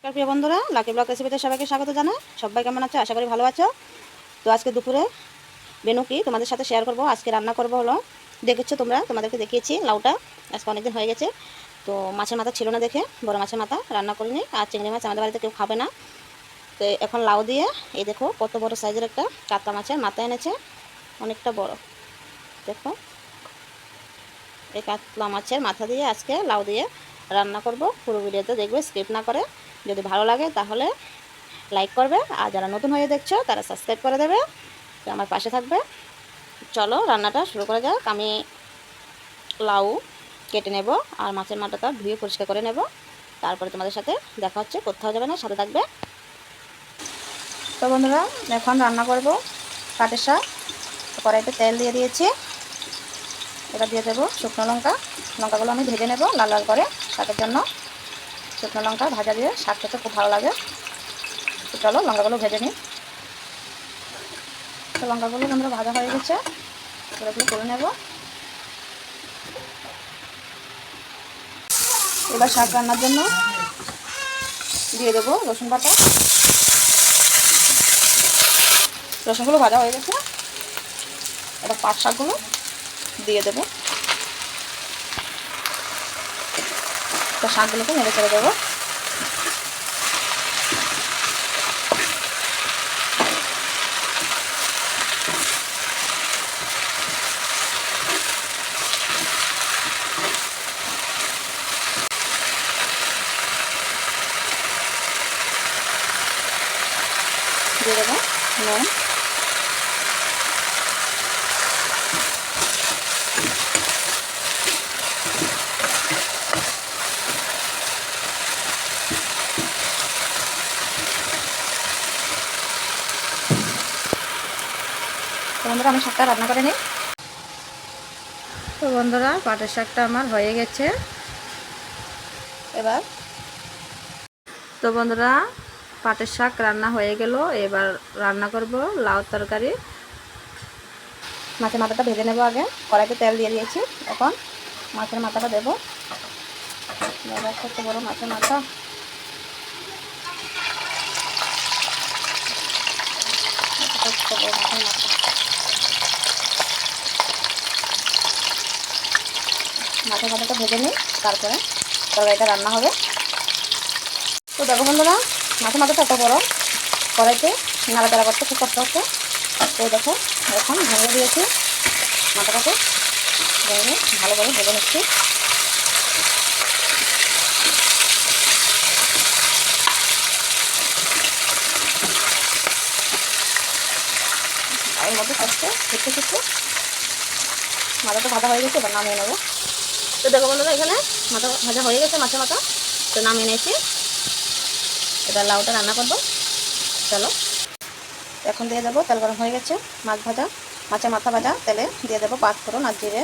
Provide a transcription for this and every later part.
নমস্কার প্রিয় বন্ধুরা, লাকি ব্লগ রেসিপিতে সবাইকে স্বাগত জানাই। সবাই কেমন আছো? আশা করি ভালো আছো। তো আজকে দুপুরে মেনু কি তোমাদের সাথে শেয়ার করব। আজকে রান্না করব হলো, দেখেছো তোমরা, তোমাদেরকে দেখিয়েছি লাউটা। আজকে অনেকদিন হয়ে গেছে, তো মাছের মাথা ছিল না দেখে বড় মাছের মাথা রান্না করিনি। আর চিংড়ি মাছ আমাদের বাড়িতে কেউ খাবে না, তো এখন লাউ দিয়ে, এই দেখো কত বড় সাইজের একটা কাতলা মাছের মাথা এনেছে, অনেকটা বড়। দেখো এই কাতলা মাছের মাথা দিয়ে আজকে লাউ দিয়ে রান্না করব। পুরো ভিডিওতে দেখবে, স্কিপ না করে। যদি ভালো লাগে তাহলে লাইক করবে, আর যারা নতুন হয়ে দেখছো তারা সাবস্ক্রাইব করে দেবে, তো আমার পাশে থাকবে। চলো রান্নাটা শুরু করা যাক। আমি লাউ কেটে নেব আর মাছের মাথাটা ধুয়ে পরিষ্কার করে নেব, তারপরে তোমাদের সাথে দেখা হচ্ছে। কোথাও যাবে না, সাথে থাকবে। তো বন্ধুরা, এখন রান্না করব পাটের শাক। কড়াইতে তেল দিয়ে দিয়েছি, এবার দিয়ে দেবো শুকনো লঙ্কা। লঙ্কাগুলো আমি ভেজে নেব লাল লাল করে শাকের জন্য। শুকনো লঙ্কা ভাজা দিয়ে শাক খেতে খুব ভালো লাগে। তো চলো লঙ্কাগুলো ভেজে নিই। তো লঙ্কাগুলো আমরা ভাজা হয়ে গেছে, এগুলো করে নেব। এবার শাক রান্নার জন্য দিয়ে দেবো রসুন বাটা। রসুনগুলো ভাজা হয়ে গেছে, এবার পাট শাকগুলো দিয়ে দেবো। তো শাকগুলোকে নেড়ে ছেড়ে দেবো। দিয়ে দেবো নুন, তো বন্ধুরা আমি শাকটা রান্না করে নিই। তো বন্ধুরা পাটের শাকটা আমার হয়ে গেছে। এবার তো বন্ধুরা পাটের শাক রান্না হয়ে গেল। এবার রান্না করব লাউ তরকারি। মাছের মাথাটা ভেজে নেব আগে। কড়াইতে তেল দিয়ে দিয়েছি, এখন মাছের মাথাটা দেবো। কত বড় মাছের মাথা! মাছের মাথাটা ভেজে নিই, তারপরে তরকারিটা রান্না হবে। তো দেখো বন্ধুরা, মাছের মাথাটা এত বড়, কড়াইতে নাড়াচাড়া করতে খুব কষ্ট হচ্ছে। তো দেখো এখন ভেঙে দিয়েছি মাথাটাকে, ভেঙে ভালো করে ভেজে নিচ্ছি। এর মধ্যে করতে ছুটতে ছুটতে মাথাটা ভাজা হয়ে গেছে, এবার নামিয়ে নেবো। তো দেখো বন্ধুরা, এখানে মাথা ভাজা হয়ে গেছে, মাছের মাথা তো নামিয়ে নিয়েছি। এবার লাউটা রান্না করবো। চলো এখন দিয়ে দেবো, তেল গরম হয়ে গেছে। মাছের মাথা ভাজা তেলে দিয়ে দেবো পাঁচ ফোড়ন আর জিরে,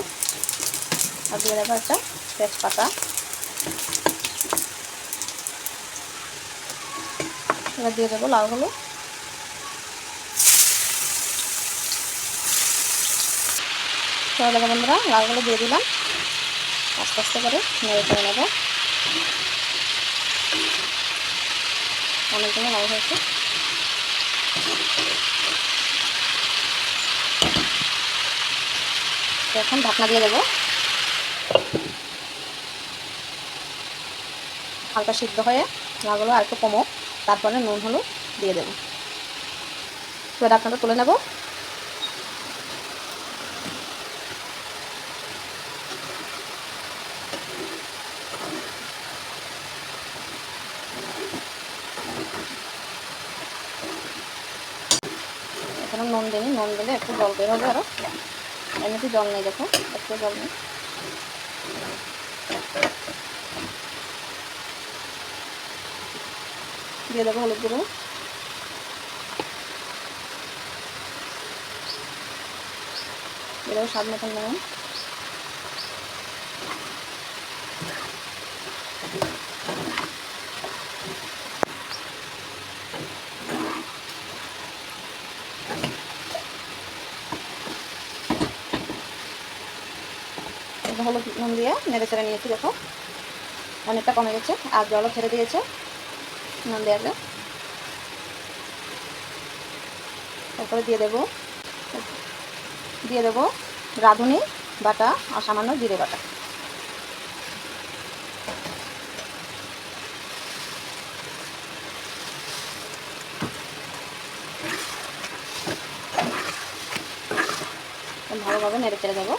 আর দিয়ে দেবো একটা তেজপাতা। এবার দিয়ে দেবো লাউগুলো। তো দেখো বন্ধুরা, লাউগুলো দিয়ে দিলাম, আস্তে আস্তে করে নেড়ে চেড়ে নেবো। অনেকগুলো লাউ হয়েছে। তো এখন ঢাকনা দিয়ে দেবো, হালকা সিদ্ধ হয়ে লাউগুলো আর একটু কমো, তারপরে নুন হলুদ দিয়ে দেবো। তো ঢাকনাটা তুলে নেব। এখানে নুন দিই, নুন দিলে একটু জল বের হবে আরও। এমনিতে জল নেই, দেখো একটু জল নেই। দিয়ে দেবো হলুদ গুঁড়ো, দিয়ে দেবো স্বাদ মতন নুন, হলুদ নুন দিয়ে নেড়ে চেড়ে নিয়েছি। দেখো অনেকটা কমে গেছে, আর জলও ছেড়ে দিয়েছে। নুন দেওয়া, তারপরে দিয়ে দেবো রাঁধুনি বাটা আর সামান্য জিরে বাটা। ভালোভাবে নেড়ে চেড়ে দেবো।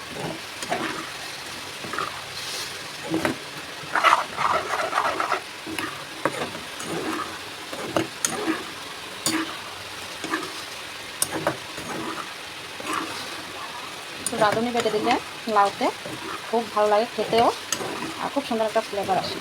রাঁধুনি বেটে দিলে লাউতে খুব ভালো লাগে খেতেও, আর খুব সুন্দর একটা ফ্লেভার আসে।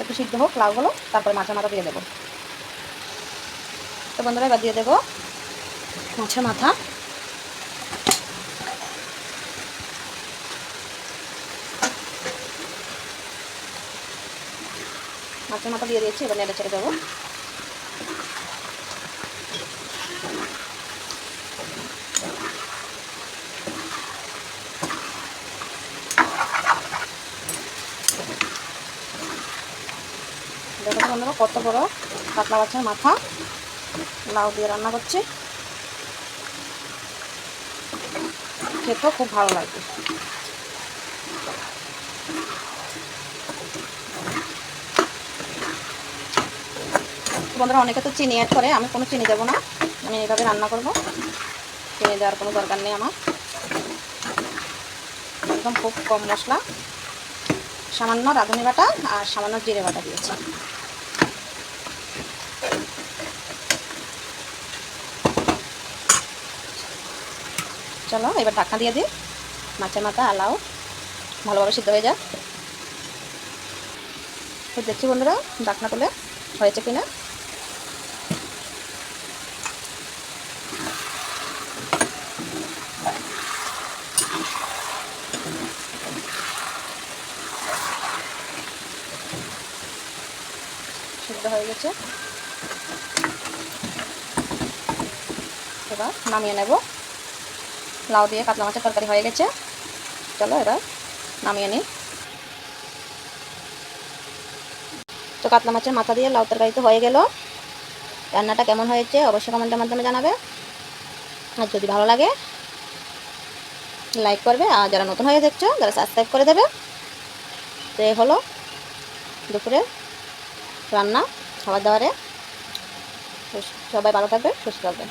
একটু সিদ্ধ হোক লাউগুলো, তারপরে মাছের মাথা দিয়ে দেবো। তো বন্ধুরা এবার দিয়ে দেবো মাছের মাথা। মাছের মাথা দিয়ে দিয়েছি, এবার নেড়ে ছেড়ে দেবো। দেখো বন্ধুরা কত বড় কাতলা মাছের মাথা লাউ দিয়ে রান্না করছি, খেতেও খুব ভালো লাগবে। বন্ধুরা অনেকে তো চিনি অ্যাড করে, আমি কোনো চিনি দেবো না, আমি এইভাবে রান্না করব। চিনি দেওয়ার কোনো দরকার নেই আমার, একদম খুব কম মশলা, সামান্য রাঁধুনি বাটা আর সামান্য জিরে বাটা দিয়েছি। চলো এবার ঢাকনা দিয়ে দিই, মাছের মাথা আর লাউ ভালোভাবে সিদ্ধ হয়ে যাক। তো দেখছি বন্ধুরা ঢাকনা তুলে হয়েছে কিনা। সিদ্ধ হয়ে গেছে, এবার নামিয়ে নেব। লাউ দিয়ে কাতলা মাছের তরকারি হয়ে গেছে, চলো এবার নামিয়ে নিই। তো কাতলা মাছের মাথা দিয়ে লাউ তরকারি তো হয়ে গেল। রান্নাটা কেমন হয়েছে অবশ্যই কমেন্টের মাধ্যমে জানাবে, আর যদি ভালো লাগে লাইক করবে, আর যারা নতুন হয়ে দেখছো তারা সাবস্ক্রাইব করে দেবে। তো এই হলো দুপুরে রান্না, খাবার দাবারে। সবাই ভালো থাকবে, সুস্থ থাকবে।